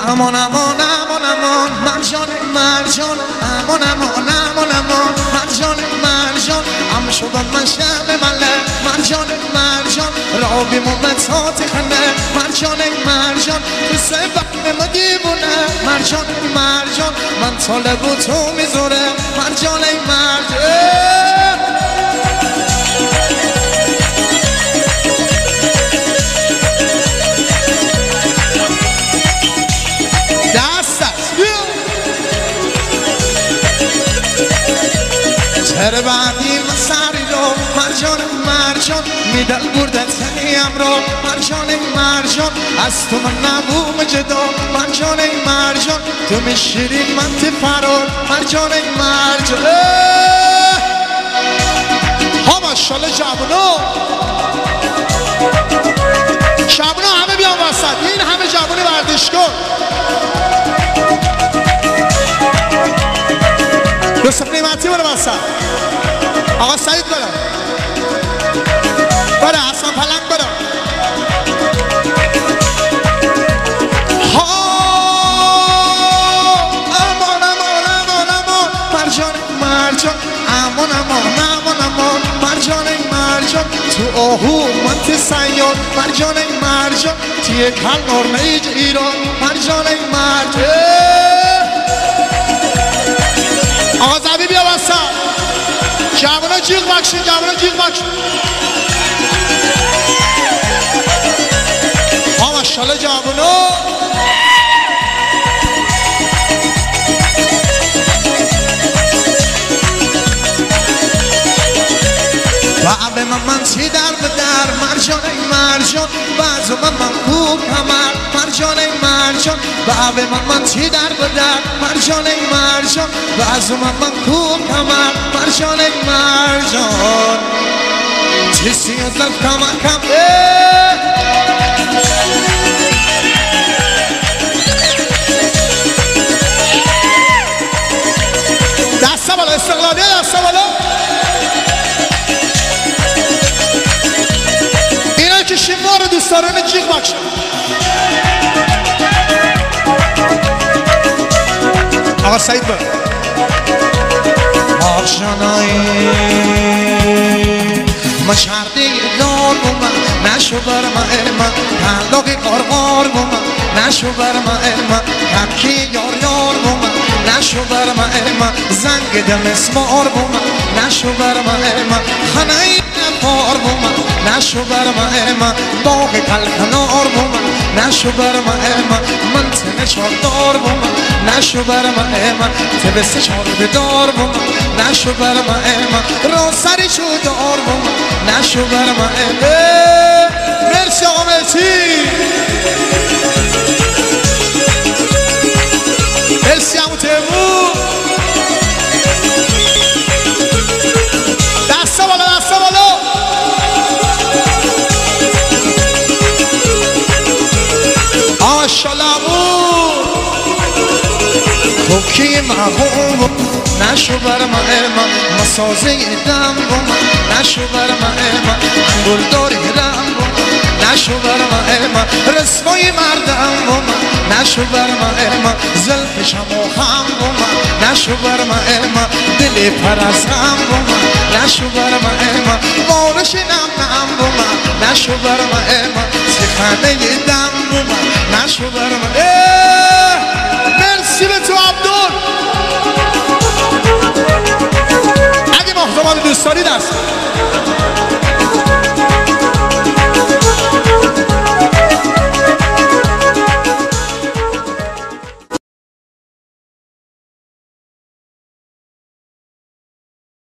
امان امان امان امان مرجان مرجان امان امان امان امان مرجان مرجان ام شدم من شب مله مرجان مرجان را بی ممتات خنده مرجان مرجان تو سبب ما دیوونه مرجان مرجان من طالب و تو میذاره مرجان مرجان هر بعدی مساری رو مرجان مرجان میدل بردت سنیم رو مرجان مرجان از تو من نبوم جدا مرجان مرجان تو میشیرین من تی فرار مرجان مرجان ها ماشالله جوانو همه بیان وسط این همه جوان ورزشکار یوسف نعمتی برو وسط آقا سعید برو حسن پلنگ برو امان امان امان امان مرجان مرجان امان امان امان امان مرجان مرجان تو آهو من تی سیاد مرجان مرجان تی کل نرمیج ایران مرجان مرجان آقا زبی بیا وسط جوانا جیغ بکشین جوانا جیغ بکشین ها ماشالله جوانا بعد من چی در بدر مرجان مرجان بعض من خوب کمر مرجان مرجان بعد من چی در بدر مرجان مرجان بعض من خوب کمر مرجان مرجان چیزی از لب کم دسته بالا استقلالی دسته بالا که شما رو دوستاران جیغ بکشن آقا سعید با آخشانایی ما شرده دار بومن نشو بر من تعلاق قارقار بومن نشو بر من حکی یار یار بومن نشو بر من زنگ دم اسمار بومن نشو بر من خنایی نفار بومن نشو بر من باغ کلکنار بومن نشو بر من تنه چاردار بومن نشو بر من تبسه چاردار بومن نشو بر من را سری چودار بومن نشو بر من مرسی آقا مرسی مرسی همون تیمون دسته بالا دسته بالا آشالامون خوکی محبوب نشو بر من مسازه دم بومن نشو بر من گلداری رم بومن نشو بر من رسوای مردم بومن نشو بر من زلف شما خم بومن نشو بر من دل پرستم بومن نشو بر من بارش نم بومن نشو بر من سخنه دم بومن نشو بر من مرسی به تو عبدال اگه محتمال دوست داری دست